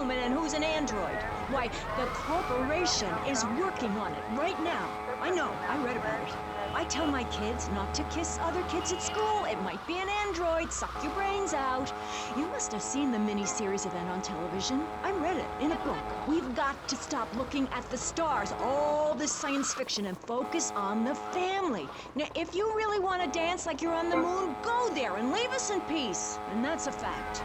human and who's an android. Why, the corporation is working on it right now. I know, I read about it. I tell my kids not to kiss other kids at school. It might be an android, suck your brains out. You must have seen the mini-series event on television. I read it in a book. We've got to stop looking at the stars, all this science fiction, and focus on the family. Now, if you really want to dance like you're on the moon, go there and leave us in peace. And that's a fact.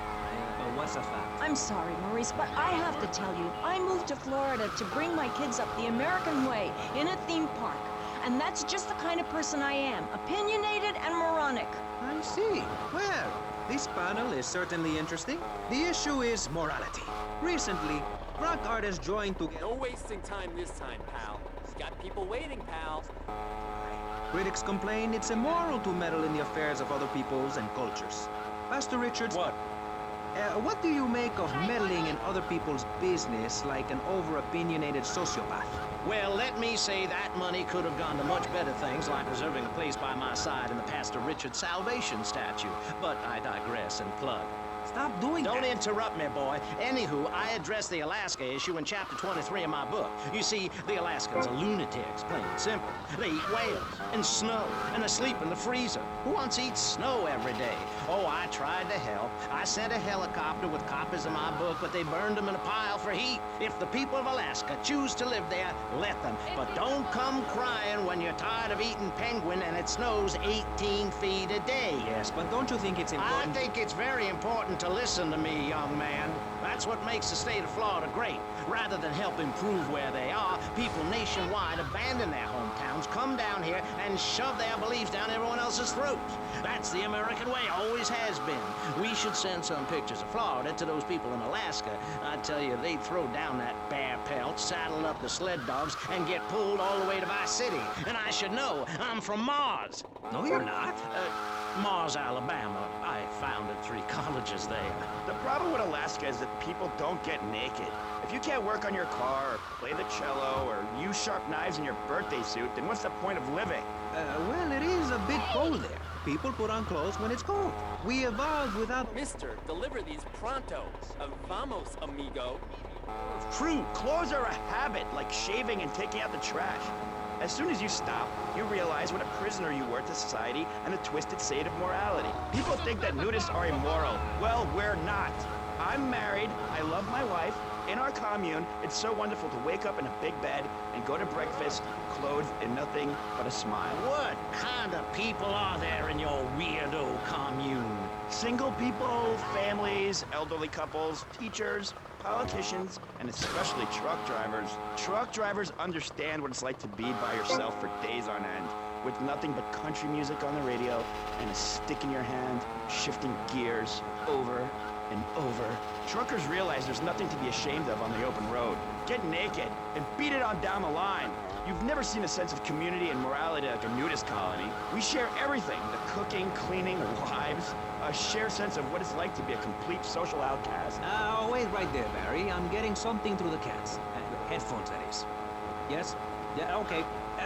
But what's a fact? I'm sorry, Maurice, but I have to tell you, I moved to Florida to bring my kids up the American way in a theme park. And that's just the kind of person I am, opinionated and moronic. I see. Well, this panel is certainly interesting. The issue is morality. Recently, rock artists joined together. No wasting time this time, pal. Got people waiting, pal. Critics complain it's immoral to meddle in the affairs of other peoples and cultures. Pastor Richards, What? What do you make of meddling in other people's business like an over-opinionated sociopath? Well, let me say that money could have gone to much better things, like reserving a place by my side in the Pastor Richard Salvation statue. But I digress and plug. Stop doing Don't that. interrupt me, boy. Anywho, I address the Alaska issue in chapter 23 of my book. You see, the Alaskans are lunatics, plain and simple. They eat whales and snow, and they sleep in the freezer. Who wants to eat snow every day? Oh, I tried to help. I sent a helicopter with copies of my book, but they burned them in a pile for heat. If the people of Alaska choose to live there, let them. But don't come crying when you're tired of eating penguin and it snows 18 feet a day. Yes, but don't you think it's important? I think it's very important to listen to me, young man. That's what makes the state of Florida great. Rather than help improve where they are, people nationwide abandon their hometowns, come down here, and shove their beliefs down everyone else's throats. That's the American way, always has been. We should send some pictures of Florida to those people in Alaska. I tell you, they'd throw down that bear pelt, saddle up the sled dogs, and get pulled all the way to Vice City. And I should know, I'm from Mars. No, you're not. Mars, Alabama. I founded 3 colleges there. The problem with Alaska is that people don't get naked. If you can't work on your car, or play the cello, or use sharp knives in your birthday suit, then what's the point of living? Well, it is a bit cold there. People put on clothes when it's cold. We evolved without... Mister, deliver these pronto. Vamos, amigo. True, clothes are a habit, like shaving and taking out the trash. As soon as you stop, you realize what a prisoner you were to society and the twisted state of morality. People think that nudists are immoral. Well, we're not. I'm married, I love my wife. In our commune, it's so wonderful to wake up in a big bed and go to breakfast clothed in nothing but a smile. What kind of people are there in your weirdo commune? Single people, families, elderly couples, teachers, politicians, and especially truck drivers. Truck drivers understand what it's like to be by yourself for days on end, with nothing but country music on the radio and a stick in your hand, shifting gears over and over. Truckers realize there's nothing to be ashamed of on the open road. Get naked and beat it on down the line. You've never seen a sense of community and morality like a nudist colony. We share everything, the cooking, cleaning, wives, a shared sense of what it's like to be a complete social outcast. Wait right there, Barry. I'm getting something through the cats. Headphones, that is. Yes? Yeah, okay.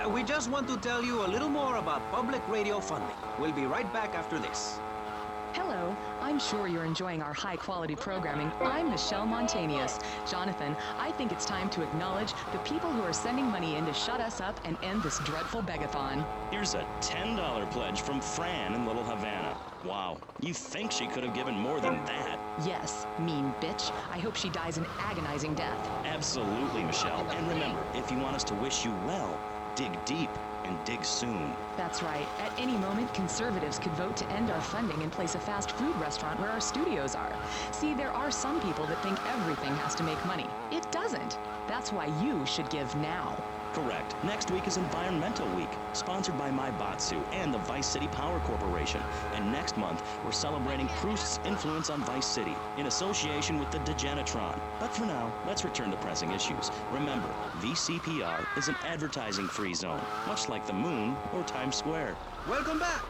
We just want to tell you a little more about public radio funding. We'll be right back after this. Hello, I'm sure you're enjoying our high-quality programming. I'm Michelle Montanius. Jonathan, I think it's time to acknowledge the people who are sending money in to shut us up and end this dreadful begathon. Here's a $10 pledge from Fran in Little Havana. Wow, you think she could have given more than that? Yes, mean bitch. I hope she dies an agonizing death. Absolutely, Michelle. And remember, if you want us to wish you well, dig deep and dig soon. That's right. At any moment, conservatives could vote to end our funding and place a fast food restaurant where our studios are. See, there are some people that think everything has to make money. It doesn't. That's why you should give now. Correct. Next week is Environmental Week, sponsored by My Batsu and the Vice City Power Corporation. And next month, we're celebrating Proust's influence on Vice City in association with the Degenitron. But for now, let's return to pressing issues. Remember, VCPR is an advertising-free zone, much like the moon or Times Square. Welcome back.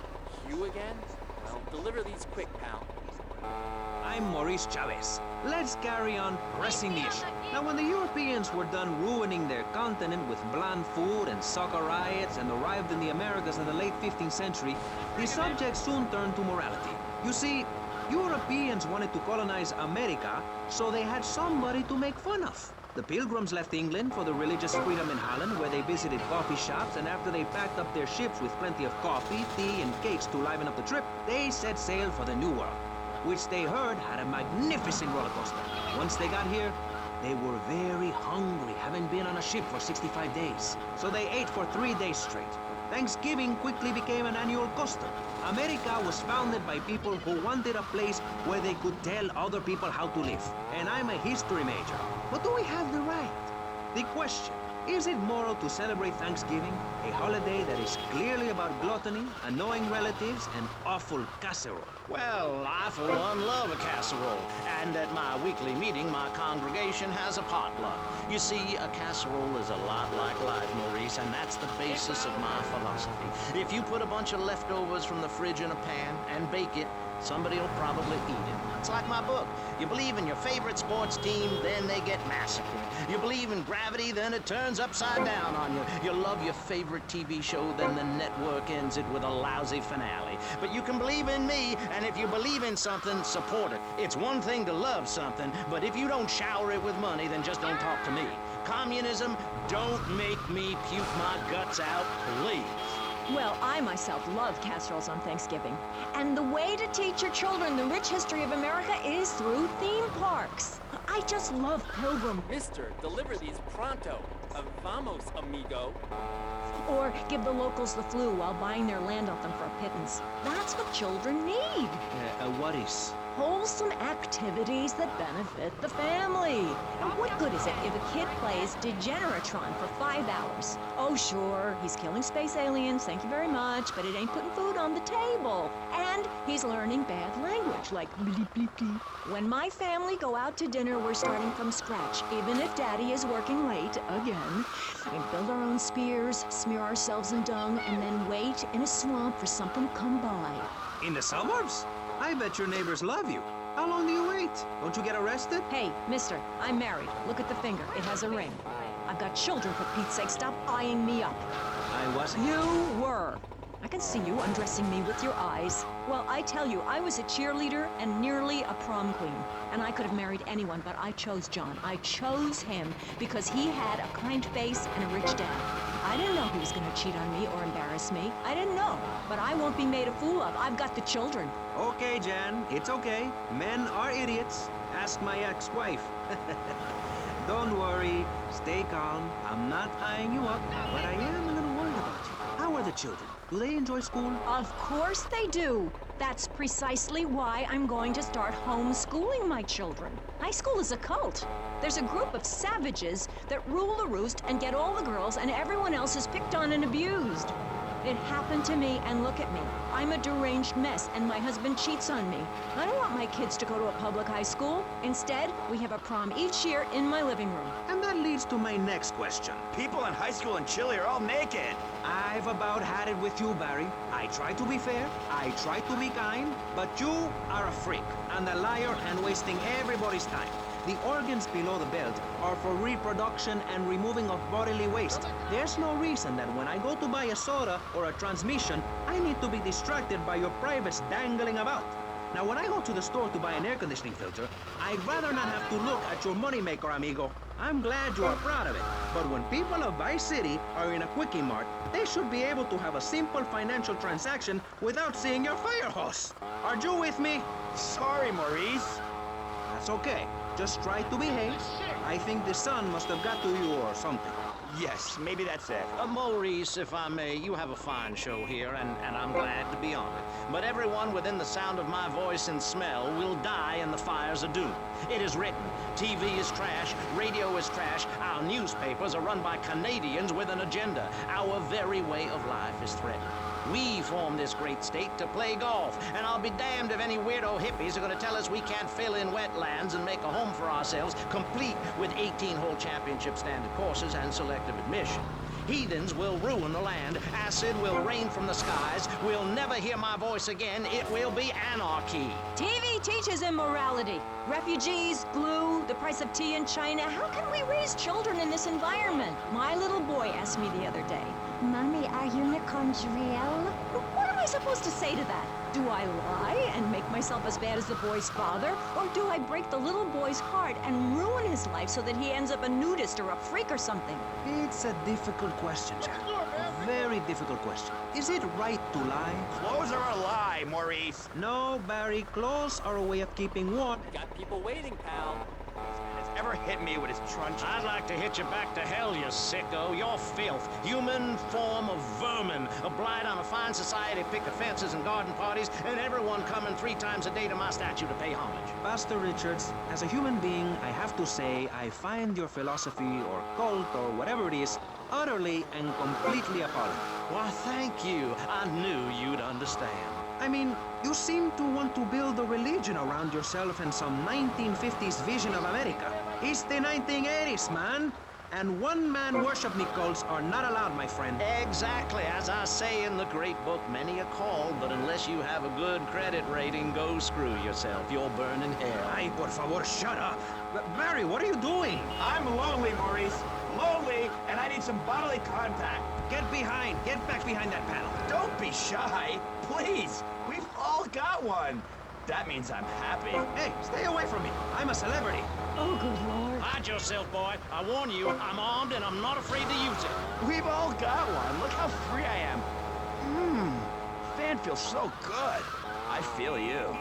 You again? Well, deliver these quick, pal. I'm Maurice Chavez. Let's carry on pressing the issue. Now, when the Europeans were done ruining their continent with bland food and soccer riots and arrived in the Americas in the late 15th century, the subject soon turned to morality. You see, Europeans wanted to colonize America, so they had somebody to make fun of. The Pilgrims left England for the religious freedom in Holland, where they visited coffee shops, and after they packed up their ships with plenty of coffee, tea, and cakes to liven up the trip, they set sail for the New World, which they heard had a magnificent roller coaster. Once they got here, they were very hungry, having been on a ship for 65 days. So they ate for 3 days straight. Thanksgiving quickly became an annual custom. America was founded by people who wanted a place where they could tell other people how to live. And I'm a history major. But do we have the right? The question, is it moral to celebrate Thanksgiving, a holiday that is clearly about gluttony, annoying relatives, and awful casserole? Well, I for one love a casserole, and at my weekly meeting, my congregation has a potluck. You see, a casserole is a lot like life, Maurice, and that's the basis of my philosophy. If you put a bunch of leftovers from the fridge in a pan and bake it, somebody will probably eat it. It's like my book. You believe in your favorite sports team, then they get massacred. You believe in gravity, then it turns upside down on you. You love your favorite TV show, then the network ends it with a lousy finale. But you can believe in me, and if you believe in something, support it. It's one thing to love something, but if you don't shower it with money, then just don't talk to me. Communism, don't make me puke my guts out, please. Well, I myself love casseroles on Thanksgiving. And the way to teach your children the rich history of America is through theme parks. I just love Pilgrim. Mister, deliver these pronto. Vamos, amigo. Or give the locals the flu while buying their land off them for a pittance. That's what children need. What is? Wholesome activities that benefit the family. And what good is it if a kid plays Degeneratron for 5 hours? Oh, sure, he's killing space aliens, thank you very much, but it ain't putting food on the table. And he's learning bad language, like bleep, bleep, bleep. When my family go out to dinner, we're starting from scratch, even if Daddy is working late again. We build our own spears, smear ourselves in dung, and then wait in a swamp for something to come by. In the suburbs? I bet your neighbors love you. How long do you wait? Don't you get arrested? Hey, mister, I'm married. Look at the finger. It has a ring. I've got children, for Pete's sake. Stop eyeing me up. I wasn't. You were. I can see you undressing me with your eyes. Well, I tell you, I was a cheerleader and nearly a prom queen. And I could have married anyone, but I chose John. I chose him because he had a kind face and a rich dad. I didn't know he was going to cheat on me or embarrass me. I didn't know. But I won't be made a fool of. I've got the children. Okay, Jan, it's okay. Men are idiots. Ask my ex-wife. Don't worry. Stay calm. I'm not eyeing you up, but I am a little worried about you. How are the children? Do they enjoy school? Of course they do. That's precisely why I'm going to start homeschooling my children. High school is a cult. There's a group of savages that rule the roost and get all the girls, and everyone else is picked on and abused. It happened to me, and look at me. I'm a deranged mess, and my husband cheats on me. I don't want my kids to go to a public high school. Instead, we have a prom each year in my living room. And that leads to my next question. People in high school in Chile are all naked. I've about had it with you, Barry. I try to be fair, I try to be kind, but you are a freak, and a liar, and wasting everybody's time. The organs below the belt are for reproduction and removing of bodily waste. There's no reason that when I go to buy a soda or a transmission, I need to be distracted by your privates dangling about. Now, when I go to the store to buy an air conditioning filter, I'd rather not have to look at your moneymaker, amigo. I'm glad you are proud of it. But when people of Vice City are in a Quickie Mart, they should be able to have a simple financial transaction without seeing your fire hose. Are you with me? Sorry, Maurice. That's okay. Just try to behave. I think the sun must have got to you or something. Yes, maybe that's it. Maurice, if I may, you have a fine show here, and I'm glad to be on it. But everyone within the sound of my voice and smell will die in the fires of doom. It is written, TV is trash, radio is trash, our newspapers are run by Canadians with an agenda. Our very way of life is threatened. We formed this great state to play golf, and I'll be damned if any weirdo hippies are going to tell us we can't fill in wetlands and make a home for ourselves, complete with 18-hole championship standard courses and selective admission. Heathens will ruin the land, acid will rain from the skies, we'll never hear my voice again, it will be anarchy. TV teaches immorality. Refugees, glue, the price of tea in China. How can we raise children in this environment? My little boy asked me the other day, Mommy, are unicorns real? What do I supposed to say to that? Do I lie and make myself as bad as the boy's father? Or do I break the little boy's heart and ruin his life so that he ends up a nudist or a freak or something? It's a difficult question, Jack. A very difficult question. Is it right to lie? Clothes are a lie, Maurice. No, Barry. Clothes are a way of keeping warm. Got people waiting, pal. Has ever hit me with his truncheon. I'd like to hit you back to hell, you sicko. You're filth. Human form of vermin. A blight on a fine society, picket fences and garden parties, and everyone coming 3 times a day to my statue to pay homage. Pastor Richards, as a human being, I have to say I find your philosophy or cult or whatever it is utterly and completely appalling. Why, thank you. I knew you'd understand. I mean, you seem to want to build a religion around yourself and some 1950s vision of America. It's the 1980s, man. And one-man worship Nichols are not allowed, my friend. Exactly. As I say in the great book, many are called, but unless you have a good credit rating, go screw yourself. You'll burn in hell. Ay, por favor, shut up. Barry, what are you doing? I'm lonely, Maurice. Lonely, and I need some bodily contact. Get back behind that panel. Don't be shy. Please. We've all got one. That means I'm happy. Hey, stay away from me. I'm a celebrity. Oh, good Lord. Hide yourself, boy. I warn you, I'm armed and I'm not afraid to use it. We've all got one. Look how free I am. Fan feels so good. I feel you.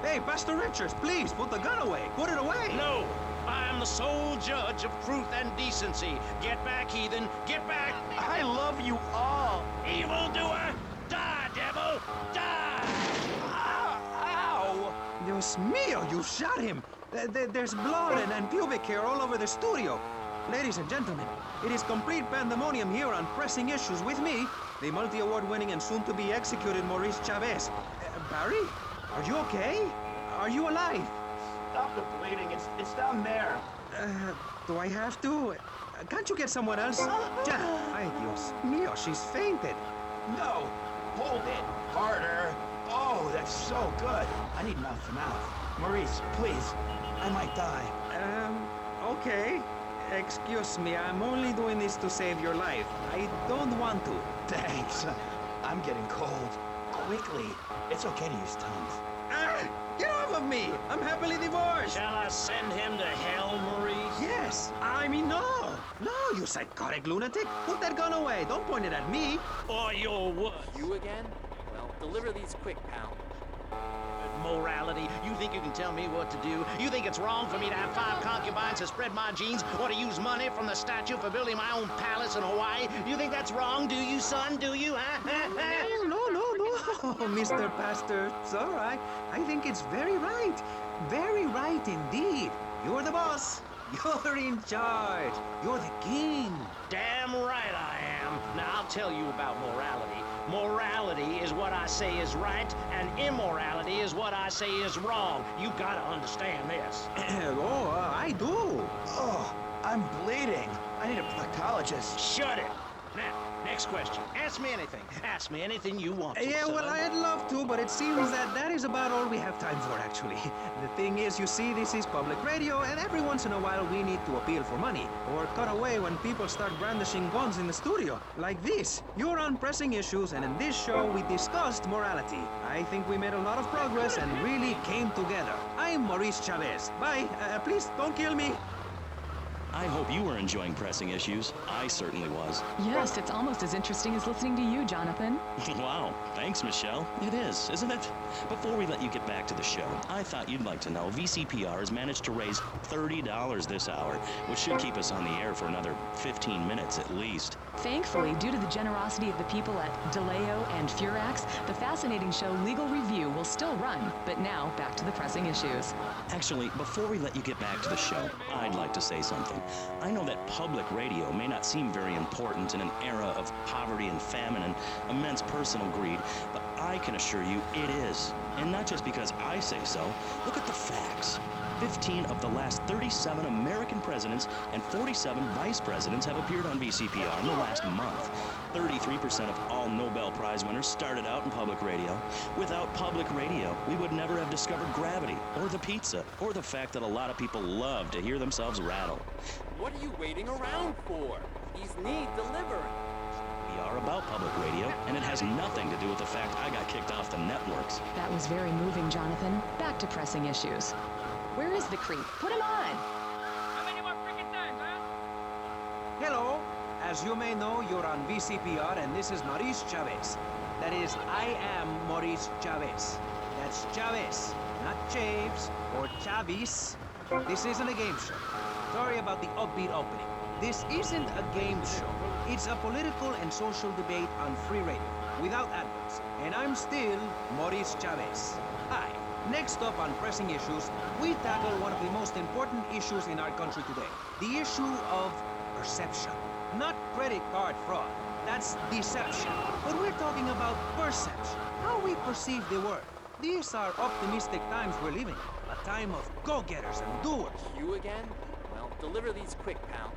Hey, Pastor Richards, please, put the gun away. Put it away. No, I am the sole judge of truth and decency. Get back, heathen. Get back. I love you all. Evildoer, die, devil, die. Ow! Dios mío, you shot him. There's blood and pubic hair all over the studio. Ladies and gentlemen, it is complete pandemonium here on Pressing Issues with me, the multi-award-winning and soon-to-be executed Maurice Chavez. Barry, are you okay? Are you alive? Stop the bleeding. It's down there. Do I have to? Can't you get someone else? Ay, Dios mío, she's fainted. No. Hold it. Harder. Oh, that's so good. I need mouth to mouth. Maurice, please. I might die. Okay. Excuse me, I'm only doing this to save your life. I don't want to. Thanks. I'm getting cold. Quickly. It's okay to use tongues. Get off of me! I'm happily divorced! Shall I send him to hell, Maurice? Yes! I mean, no! No, you psychotic lunatic! Put that gun away! Don't point it at me! Or your what? You again? Well, deliver these quick, pal. Morality. You think you can tell me what to do? You think it's wrong for me to have 5 concubines to spread my genes or to use money from the statue for building my own palace in Hawaii? You think that's wrong, do you, son? Do you, huh? No, Mr. Pastor. It's all right. I think it's very right. Very right indeed. You're the boss. You're in charge. You're the king. Damn right I am. Now, I'll tell you about morality. Morality is what I say is right, and immorality is what I say is wrong. You gotta understand this. I do. Oh, I'm bleeding. I need a proctologist. Shut it. Now, next question. Ask me anything. Ask me anything you want to, Yeah, son. well, I'd love to, but it seems that is about all we have time for, actually. The thing is, you see, this is public radio, and every once in a while we need to appeal for money, or cut away when people start brandishing guns in the studio. Like this. You're on Pressing Issues, and in this show we discussed morality. I think we made a lot of progress and really came together. I'm Maurice Chavez. Bye. Please, don't kill me. I hope you were enjoying Pressing Issues. I certainly was. Yes, it's almost as interesting as listening to you, Jonathan. Wow, thanks, Michelle. It is, isn't it? Before we let you get back to the show, I thought you'd like to know VCPR has managed to raise $30 this hour, which should keep us on the air for another 15 minutes at least. Thankfully, due to the generosity of the people at DeLeo and Furax, the fascinating show Legal Review will still run. But now, back to the Pressing Issues. Actually, before we let you get back to the show, I'd like to say something. I know that public radio may not seem very important in an era of poverty and famine and immense personal greed, but I can assure you it is. And not just because I say so. Look at the facts. 15 of the last 37 American presidents and 47 vice presidents have appeared on VCPR in the last month. 33% of all Nobel Prize winners started out in public radio. Without public radio, we would never have discovered gravity, or the pizza, or the fact that a lot of people love to hear themselves rattle. What are you waiting around for? These need delivering. are about public radio, and it has nothing to do with the fact I got kicked off the networks. That was very moving, Jonathan. Back to pressing issues. Where is the creep? Put him on! Hello. As you may know, you're on VCPR, and this is Maurice Chavez. That is, I am Maurice Chavez. That's Chavez, not Chaves or Chavis. This isn't a game show. Sorry about the upbeat opening. This isn't a game show. It's a political and social debate on free radio, without adverts. And I'm still Maurice Chavez. Hi. Next up on Pressing Issues, we tackle one of the most important issues in our country today. The issue of perception. Not credit card fraud. That's deception. But we're talking about perception. How we perceive the world. These are optimistic times we're living in. A time of go-getters and doers. You again? Well, deliver these quick, pal.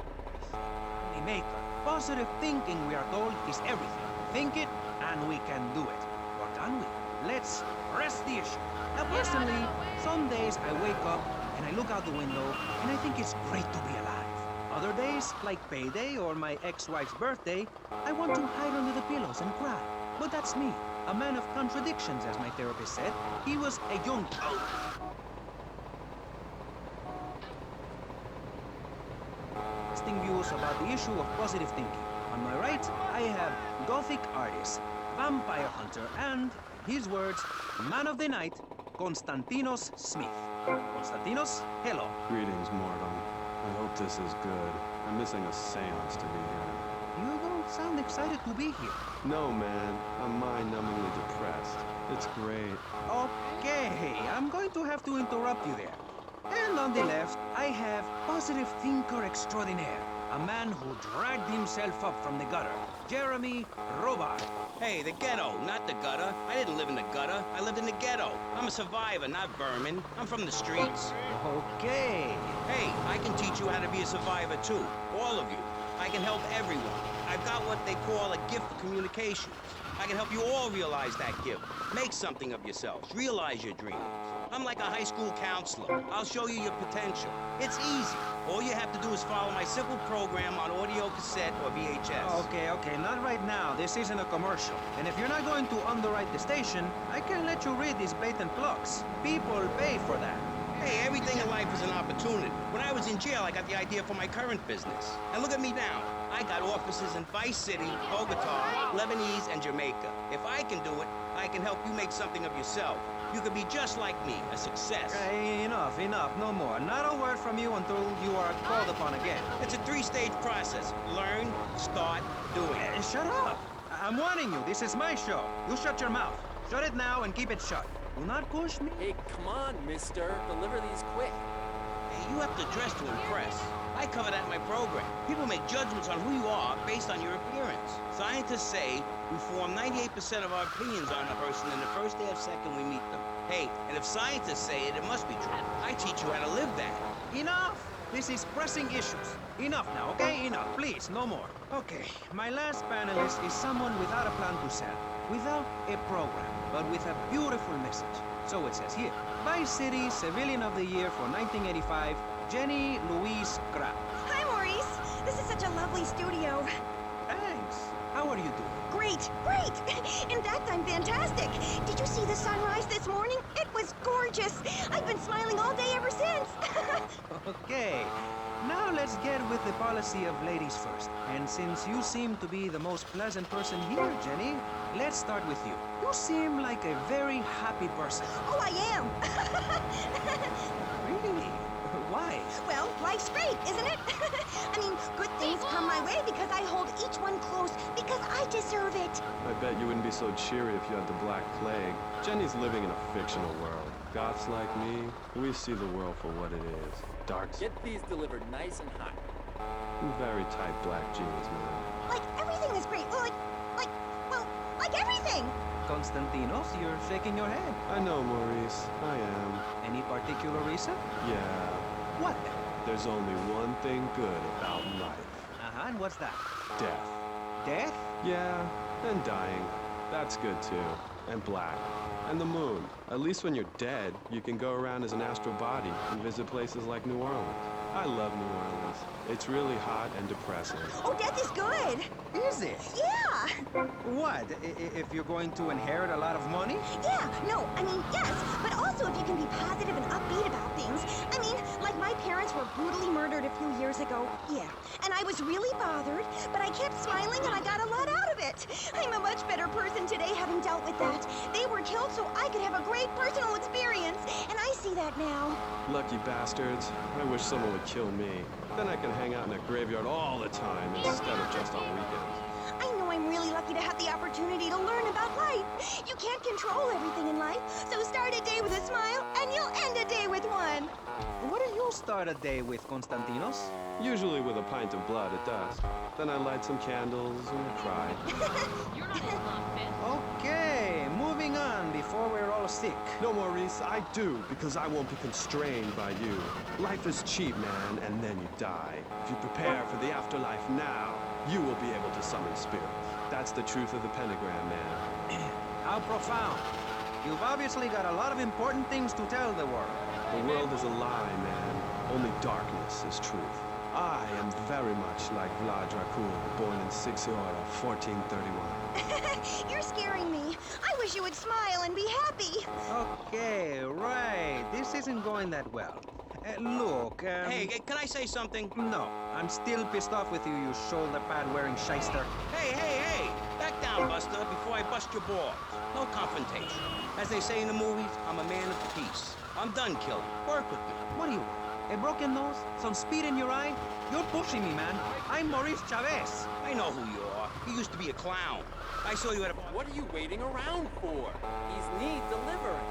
Maker. Positive thinking, we are told, is everything. Think it, and we can do it. Or can we? Let's press the issue. Now, personally, some days I wake up and I look out the window and I think it's great to be alive. Other days, like payday or my ex-wife's birthday, I want to hide under the pillows and cry. But that's me, a man of contradictions, as my therapist said. He was a young... views about the issue of positive thinking. On my right, I have Gothic artist, vampire hunter, and, his words, man of the night, Konstantinos Smith. Konstantinos, hello. Greetings, mortal. I hope this is good. I'm missing a seance to be here. You don't sound excited to be here. No, man. I'm mind-numbingly depressed. It's great. Okay, I'm going to have to interrupt you there. And on the left, I have positive thinker extraordinaire, a man who dragged himself up from the gutter, Jeremy Robart. Hey, the ghetto, not the gutter. I didn't live in the gutter. I lived in the ghetto. I'm a survivor, not vermin. I'm from the streets. Okay. Hey, I can teach you how to be a survivor, too. All of you. I can help everyone. I've got what they call a gift for communication. I can help you all realize that gift. Make something of yourselves. Realize your dreams. I'm like a high school counselor. I'll show you your potential. It's easy. All you have to do is follow my simple program on audio cassette or VHS. Okay, not right now. This isn't a commercial. And if you're not going to underwrite the station, I can let you read these blatant plugs. People pay for that. Hey, everything in life is an opportunity. When I was in jail, I got the idea for my current business. And look at me now. I got offices in Vice City, Bogota, Lebanese, and Jamaica. If I can do it, I can help you make something of yourself. You could be just like me, a success. Hey, enough, no more. Not a word from you until you are called upon again. It's a 3-stage process. Learn, start, doing. Shut up! I'm warning you, this is my show. You shut your mouth. Shut it now and keep it shut. Do not push me. Hey, come on, mister. Deliver these quick. Hey, you have to dress to impress. I cover that in my program. People make judgments on who you are based on your appearance. Scientists say we form 98% of our opinions on a person in the first half second we meet them. Hey, and if scientists say it, it must be true. I teach you how to live that. Enough! This is pressing issues. Enough now, okay? Enough, please, no more. Okay, my last panelist is someone without a plan to sell, without a program, but with a beautiful message. So it says here, Vice City Civilian of the Year for 1985, Jenny Louise Kraft. Hi, Maurice. This is such a lovely studio. Thanks. How are you doing? Great. In fact, I'm fantastic. Did you see the sunrise this morning? It was gorgeous. I've been smiling all day ever since. Okay. Now let's get with the policy of ladies first. And since you seem to be the most pleasant person here, Jenny, let's start with you. You seem like a very happy person. Oh, I am. Really? Why? Well, life's great, isn't it? I mean, good things come my way because I hold each one close because I deserve it. I bet you wouldn't be so cheery if you had the Black Plague. Jenny's living in a fictional world. Goths like me, we see the world for what it is. Dark, Get these delivered nice and hot. very tight black jeans, man. Like, everything is great. Well, like everything. Konstantinos, you're shaking your head. I know, Maurice. I am. Any particular reason? Yeah. What then? There's only one thing good about life. And what's that? Death. Death? Yeah, and dying. That's good too. And black. And the moon. At least when you're dead, you can go around as an astral body and visit places like New Orleans. I love New Orleans. It's really hot and depressing. Oh, death is good. Is it? Yeah. What? If you're going to inherit a lot of money? Yeah, no, I mean, yes, but also if you can be positive and upbeat about things. I mean, like my parents were brutally murdered a few years ago, yeah. And I was really bothered, but I kept smiling and I got a lot out of it. I'm a much better person today having dealt with that. They were killed so I could have a great personal experience, and I see that now. Lucky bastards. I wish someone would kill me. Then I can hang out in a graveyard all the time instead of just on weekends. I know I'm really lucky to have the opportunity to learn about life. You can't control everything in life, so start a day with a smile, and you'll end a day with one. What do you start a day with, Konstantinos? Usually with a pint of blood at dusk. Then I light some candles and cry. You're not alone, Finn. Okay, moving on before we're all sick. No, Maurice, I do, because I won't be constrained by you. Life is cheap, man, and then you die. If you prepare for the afterlife now, you will be able to summon spirits. That's the truth of the pentagram, man. How profound. You've obviously got a lot of important things to tell the world. The world is a lie, man. Only darkness is truth. I am very much like Vlad Dracul, born in Sixiora, 1431. You're scaring me. I wish you would smile and be happy. Okay, right. This isn't going that well. Look, Hey, can I say something? No, I'm still pissed off with you, you shoulder pad wearing shyster. Hey! Back down, Buster, before I bust your balls. No confrontation. As they say in the movies, I'm a man of peace. I'm done killing. Work with me. What do you want? A broken nose? Some speed in your eye? You're pushing me, man. I'm Maurice Chavez. I know who you are. You used to be a clown. I saw you at a... What are you waiting around for? He's need delivering.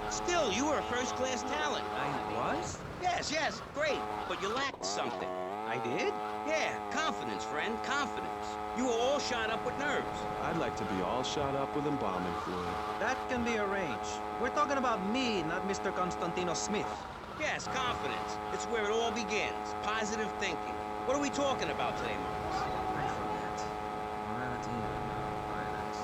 Still, you were a first-class talent. I was? Yes, great. But you lacked something. I did? Yeah, confidence, friend, confidence. You were all shot up with nerves. I'd like to be all shot up with embalming fluid. That can be arranged. We're talking about me, not Mr. Constantino Smith. Yes, confidence. It's where it all begins. Positive thinking. What are we talking about today, Maurice? I forget. Morality and violence.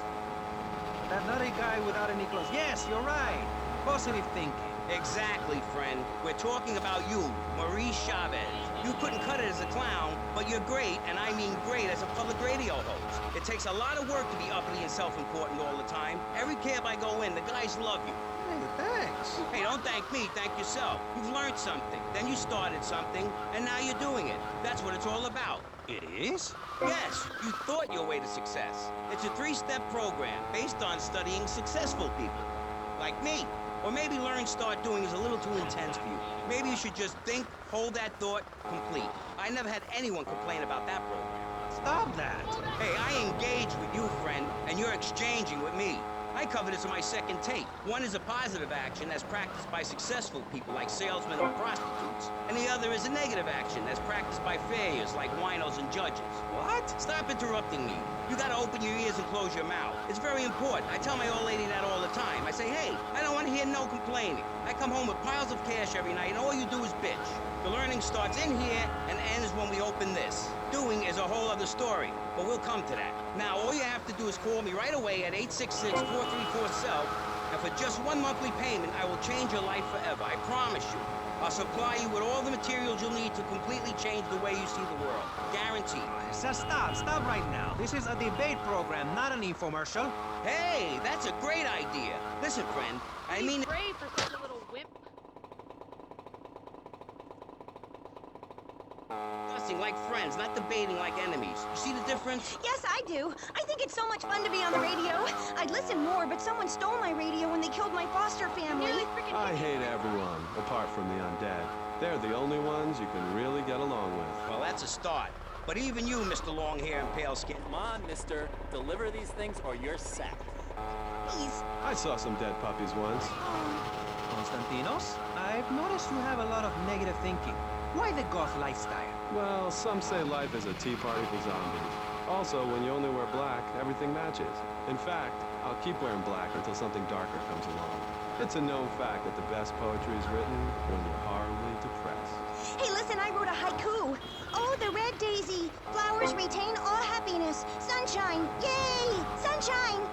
That nutty guy without any clothes. Yes, you're right. Positive thinking. Exactly, friend. We're talking about you, Maurice Chavez. You couldn't cut it as a clown, but you're great, and I mean great, as a public radio host. It takes a lot of work to be uppity and self-important all the time. Every cab I go in, the guys love you. Hey, thanks. Hey, don't thank me, thank yourself. You've learned something, then you started something, and now you're doing it. That's what it's all about. It is? Yes, you thought your way to success. It's a 3-step program based on studying successful people. Like me. Or maybe learn start doing is a little too intense for you. Maybe you should just think, hold that thought, complete. I never had anyone complain about that program. Stop that. Hey, I engage with you, friend, and you're exchanging with me. I cover this in my second tape. One is a positive action as practiced by successful people like salesmen or prostitutes. And the other is a negative action as practiced by failures like winos and judges. What? Stop interrupting me. You gotta open your ears and close your mouth. It's very important. I tell my old lady that all the time. I say, hey, I don't want to hear no complaining. I come home with piles of cash every night and all you do is bitch. The learning starts in here and ends when we open this. Doing is a whole other story, but we'll come to that. Now, all you have to do is call me right away at 866-434-SELF, and for just one monthly payment, I will change your life forever. I promise you. I'll supply you with all the materials you'll need to completely change the way you see the world. Guaranteed. So stop right now. This is a debate program, not an infomercial. Hey, that's a great idea. Listen, friend, I mean... Brave for such a little wimp. Discussing like friends, not debating like enemies. You see the difference? Yes, I do. I think it's so much fun to be on the radio. I'd listen more, but someone stole my radio when they killed my foster family. I hate everyone, apart from the undead. They're the only ones you can really get along with. Well, that's a start. But even you, Mr. Long Hair and Pale Skin. Come on, mister. Deliver these things or you're sacked. Please. I saw some dead puppies once. Konstantinos, I've noticed you have a lot of negative thinking. Why the goth lifestyle? Well, some say life is a tea party for zombies. Also, when you only wear black, everything matches. In fact, I'll keep wearing black until something darker comes along. It's a known fact that the best poetry is written when you're horribly depressed. Hey, listen, I wrote a haiku. Oh, the red daisy. Flowers retain all happiness. Sunshine. Yay! Sunshine!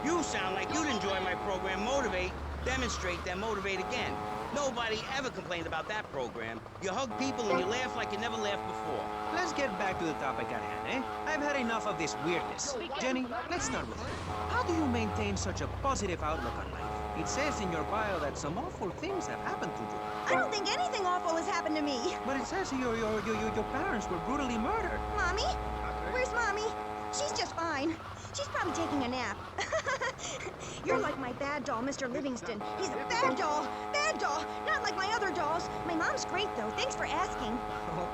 You sound like you'd enjoy my program Motivate, Demonstrate, then Motivate Again. Nobody ever complained about that program. You hug people and you laugh like you never laughed before. Let's get back to the topic at hand, eh? I've had enough of this weirdness. Jenny, let's start with you. How do you maintain such a positive outlook on life? It says in your bio that some awful things have happened to you. I don't think anything awful has happened to me. But it says your parents were brutally murdered. Mommy? Where's Mommy? She's just fine. She's probably taking a nap. You're like my bad doll, Mr. Livingston. He's a bad doll. Bad doll. Not like my other dolls. My mom's great, though. Thanks for asking.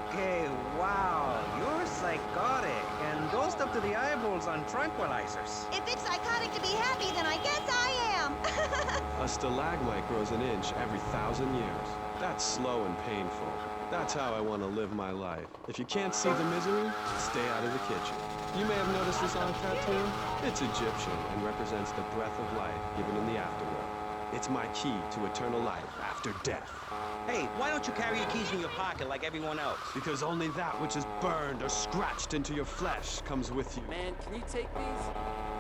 Okay, wow. You're psychotic and dosed up to the eyeballs on tranquilizers. If it's psychotic to be happy, then I guess I am. A stalagmite grows an inch every 1,000 years. That's slow and painful. That's how I want to live my life. If you can't see the misery, stay out of the kitchen. You may have noticed this on tattoo. It's Egyptian and represents the breath of life given in the afterworld. It's my key to eternal life after death. Hey, why don't you carry your keys in your pocket like everyone else? Because only that which is burned or scratched into your flesh comes with you. Man, can you take these?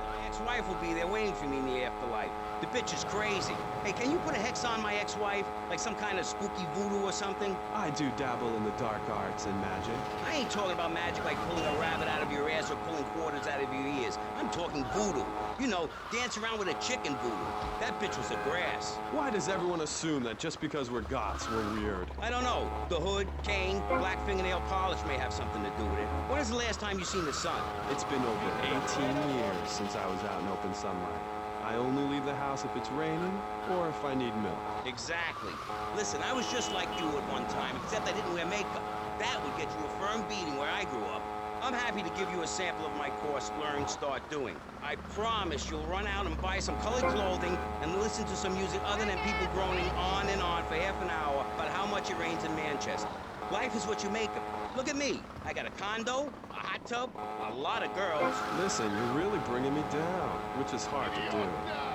My ex-wife will be there waiting for me in the afterlife. The bitch is crazy. Hey, can you put a hex on my ex-wife? Like some kind of spooky voodoo or something? I do dabble in the dark arts and magic. I ain't talking about magic like pulling a rabbit out of your ass or pulling quarters out of your ears. I'm talking voodoo. You know, dance around with a chicken voodoo. That bitch was a grass. Why does everyone assume that just because we're goths, we're weird? I don't know. The hood, cane, black fingernail polish may have something to do with it. When is the last time you seen the sun? It's been over 18 years since I was out in open sunlight. I only leave the house if it's raining or if I need milk. Exactly. Listen, I was just like you at one time, except I didn't wear makeup. That would get you a firm beating where I grew up. I'm happy to give you a sample of my course, Learn, Start Doing. I promise you'll run out and buy some colored clothing and listen to some music other than people groaning on and on for half an hour about how much it rains in Manchester. Life is what you make of it. Look at me. I got a condo, a hot tub, a lot of girls. Listen, you're really bringing me down, which is hard to do.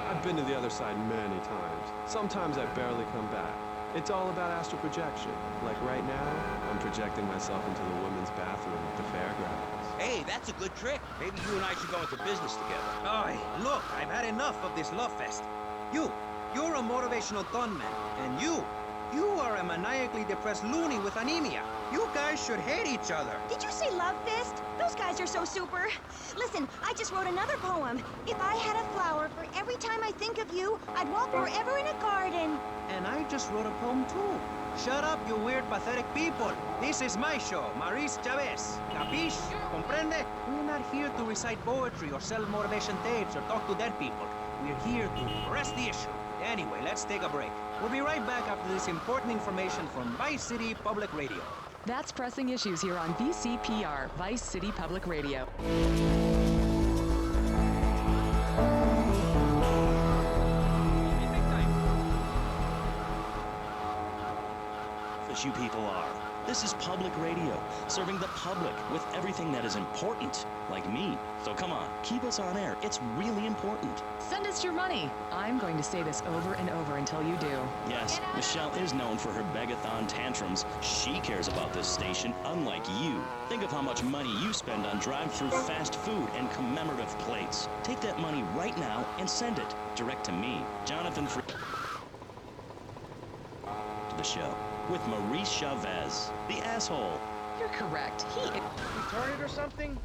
I've been to the other side many times. Sometimes I barely come back. It's all about astral projection. Like right now, I'm projecting myself into the women's bathroom at the fairgrounds. Hey, that's a good trick. Maybe you and I should go into business together. Oi, look, I've had enough of this love fest. You're a motivational gunman, and you are a maniacally depressed loony with anemia. You guys should hate each other. Did you say love fist? Those guys are so super. Listen, I just wrote another poem. If I had a flower for every time I think of you, I'd walk forever in a garden. And I just wrote a poem too. Shut up, you weird, pathetic people. This is my show, Maurice Chavez. Capiche? Comprende? We're not here to recite poetry or sell motivation tapes or talk to dead people. We're here to press the issue. Anyway, let's take a break. We'll be right back after this important information from Vice City Public Radio. That's Pressing Issues here on VCPR, Vice City Public Radio. You people are. This is public radio, serving the public with everything that is important, like me. So come on, keep us on air. It's really important. Send us your money. I'm going to say this over and over until you do. Yes, Michelle is known for her begathon tantrums. She cares about this station, unlike you. Think of how much money you spend on drive-through fast food and commemorative plates. Take that money right now and send it direct to me, Jonathan to the show. With Maurice Chavez, the asshole. You're correct. Retarded or something?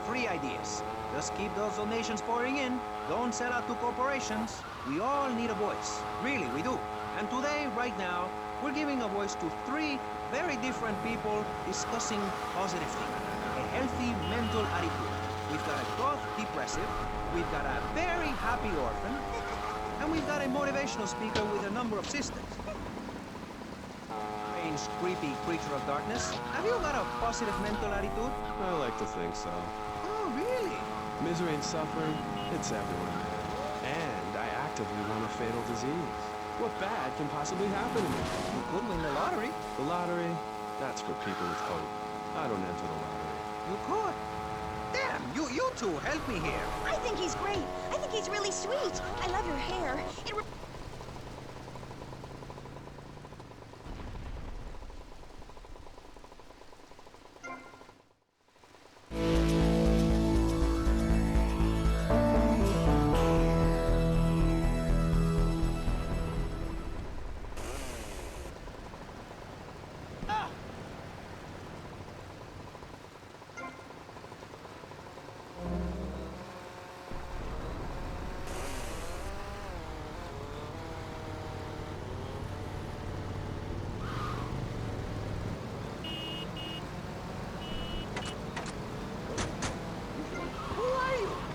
Free ideas. Just keep those donations pouring in. Don't sell out to corporations. We all need a voice. Really, we do. And today, right now, we're giving a voice to three very different people discussing positive thinking. A healthy mental attitude. We've got a goth depressive. We've got a very happy orphan. And we've got a motivational speaker with a number of sisters. Strange, creepy creature of darkness. Have you got a positive mental attitude? I like to think so. Oh, really? Misery and suffering, it's everywhere. And I actively want a fatal disease. What bad can possibly happen to me? You could win the lottery. The lottery, that's for people with hope. I don't enter the lottery. You could. Damn, you two help me here. I think he's great. I think he's really sweet. I love your hair.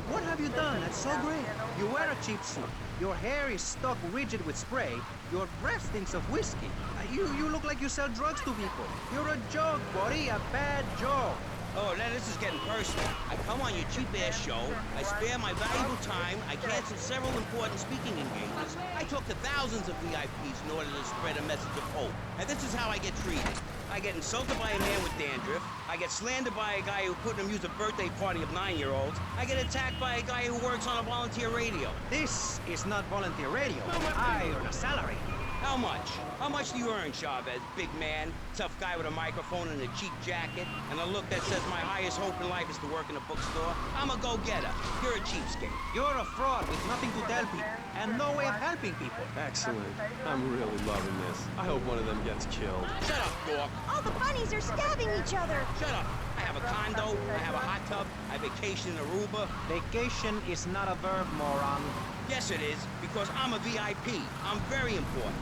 What have you done? That's so great. You wear a cheap suit. Your hair is stuck rigid with spray. Your breath stinks of whiskey. You look like you sell drugs to people. You're a joke, buddy. A bad joke. Oh, now this is getting personal. I come on your cheap-ass show, I spare my valuable time, I cancel several important speaking engagements, I talk to thousands of VIPs in order to spread a message of hope. And this is how I get treated. I get insulted by a man with dandruff, I get slandered by a guy who couldn't amuse a birthday party of 9-year-olds, I get attacked by a guy who works on a volunteer radio. This is not volunteer radio. I earn a salary. How much? How much do you earn, Chavez? Big man, tough guy with a microphone and a cheap jacket, and a look that says my highest hope in life is to work in a bookstore? I'm a go-getter. You're a cheapskate. You're a fraud with nothing to tell people, and no way of helping people. Excellent. I'm really loving this. I hope one of them gets killed. Shut up, dork. All the bunnies are stabbing each other. Shut up. I have a condo, I have a hot tub, I vacation in Aruba. Vacation is not a verb, moron. Yes, it is, because I'm a VIP. I'm very important.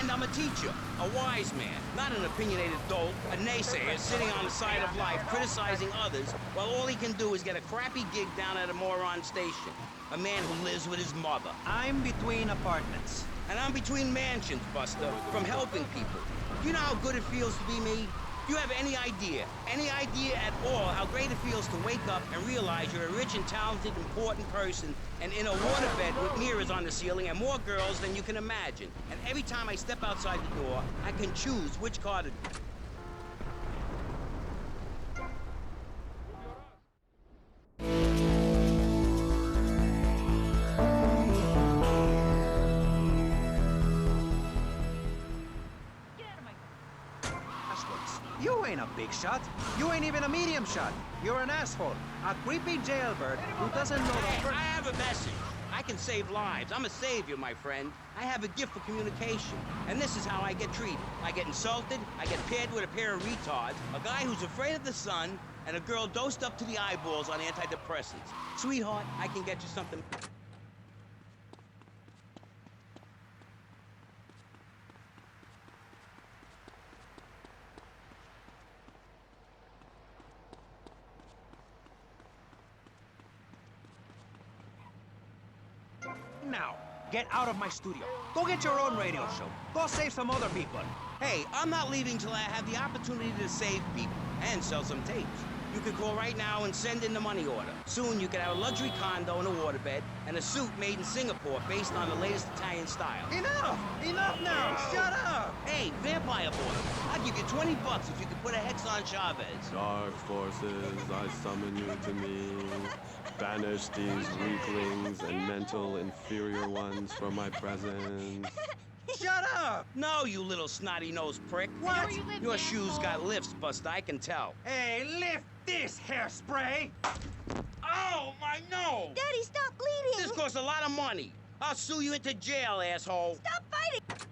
And I'm a teacher, a wise man, not an opinionated dolt, a naysayer sitting on the side of life criticizing others while all he can do is get a crappy gig down at a moron station. A man who lives with his mother. I'm between apartments. And I'm between mansions, Buster, from helping people. Do you know how good it feels to be me? Do you have any idea at all how great it feels to wake up and realize you're a rich and talented, important person and in a waterbed with mirrors on the ceiling and more girls than you can imagine. And every time I step outside the door, I can choose which car to... You ain't a big shot. You ain't even a medium shot. You're an asshole. A creepy jailbird who doesn't know the I have a message. I can save lives. I'm a savior, my friend. I have a gift for communication. And this is how I get treated. I get insulted, I get paired with a pair of retards, a guy who's afraid of the sun, and a girl dosed up to the eyeballs on antidepressants. Sweetheart, I can get you something... Now, get out of my studio. Go get your own radio show. Go save some other people. Hey, I'm not leaving till I have the opportunity to save people and sell some tapes. You can call right now and send in the money order. Soon you can have a luxury condo and a waterbed and a suit made in Singapore based on the latest Italian style. Enough! Enough now! Shut up! Hey, Vampire Boy, I'll give you $20 if you can put a hex on Chavez. Dark forces, I summon you to me. Banish these weaklings and mental inferior ones from my presence. Shut up! No, you little snotty-nosed prick. What? Your shoes got lifts, Buster, I can tell. Hey, lift this hairspray! Oh, my nose! Daddy, stop bleeding! This costs a lot of money. I'll sue you into jail, asshole. Stop fighting!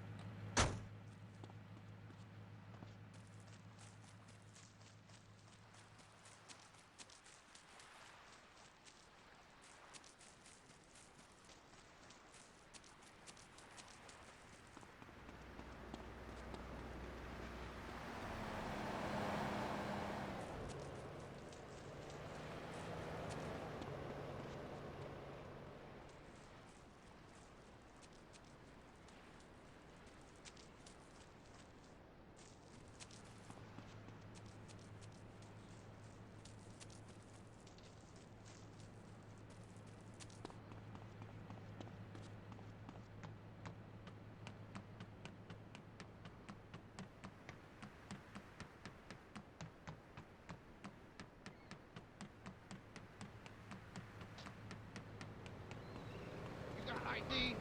righty.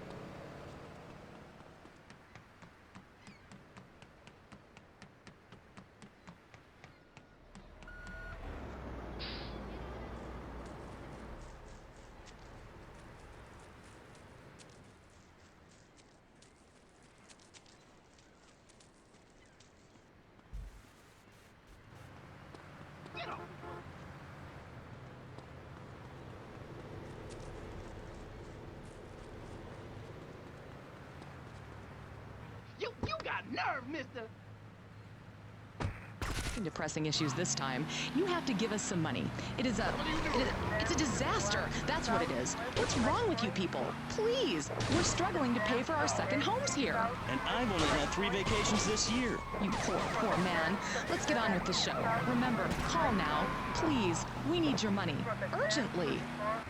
You got nerve, mister. Depressing issues this time. You have to give us some money. It's a disaster. That's what it is. What's wrong with you people? Please, we're struggling to pay for our second homes here. And I've only had 3 vacations this year. You poor man. Let's get on with the show. Remember, call now. Please, we need your money. Urgently.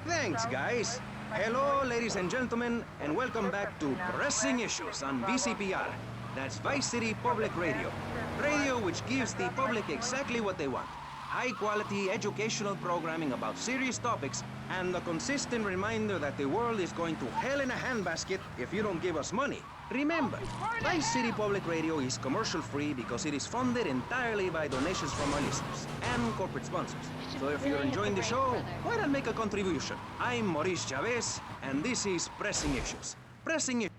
Thanks, guys. Hello, ladies and gentlemen, and welcome back to Pressing Issues on VCPR. That's Vice City Public Radio. Radio which gives the public exactly what they want. High-quality educational programming about serious topics and a consistent reminder that the world is going to hell in a handbasket if you don't give us money. Remember, Vice City Public Radio is commercial-free because it is funded entirely by donations from our listeners and corporate sponsors. So if you're enjoying the show, why not make a contribution? I'm Maurice Chavez, and this is Pressing Issues. Pressing Issues.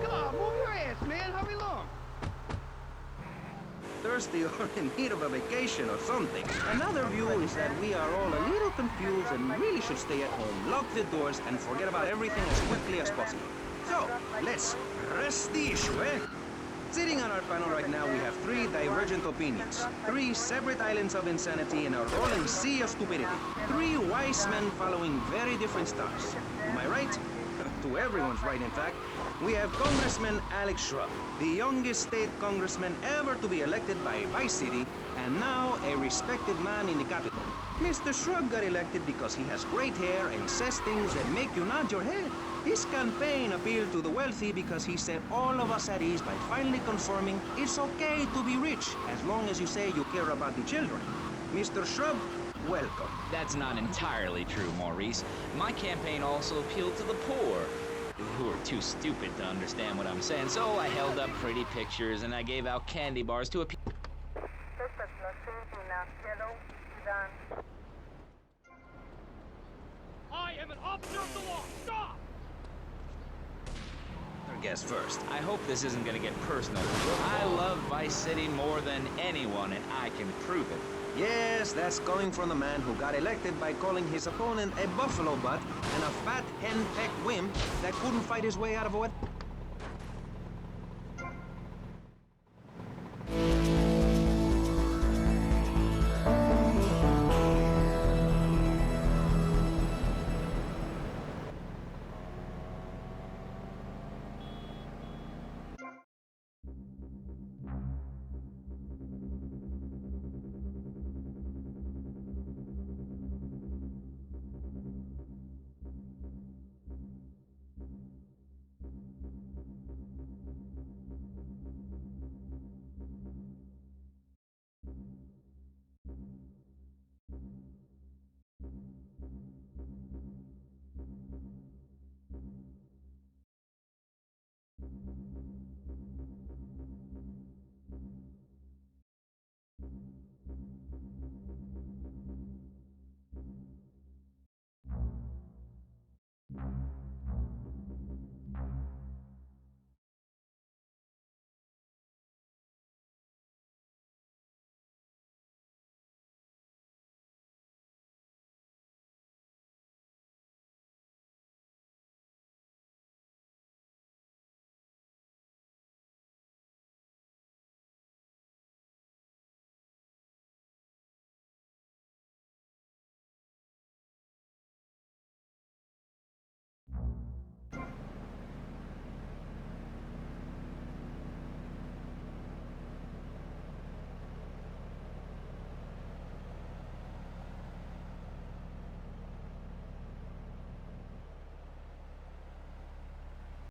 Come on, move your ass, man. Hurry along. Thirsty or in need of a vacation or something. Another view is that we are all a little confused and really should stay at home, lock the doors, and forget about everything as quickly as possible. So, let's press the issue, eh? Sitting on our panel right now, we have 3 divergent opinions. 3 separate islands of insanity in a rolling sea of stupidity. 3 wise men following very different stars. Am I right? To everyone's right, in fact. We have Congressman Alex Shrub, the youngest state congressman ever to be elected by Vice City, and now a respected man in the capital. Mr. Shrub got elected because he has great hair and says things that make you nod your head. His campaign appealed to the wealthy because he set all of us at ease by finally confirming it's okay to be rich as long as you say you care about the children. Mr. Shrub, welcome. That's not entirely true, Maurice. My campaign also appealed to the poor, who are too stupid to understand what I'm saying. So I held up pretty pictures and I gave out candy bars to a people. I am an officer of the law. Stop! Guess first. I hope this isn't gonna get personal. I love Vice City more than anyone, and I can prove it. Yes, that's coming from the man who got elected by calling his opponent a buffalo butt and a fat hen-pecked wimp that couldn't fight his way out of a wet...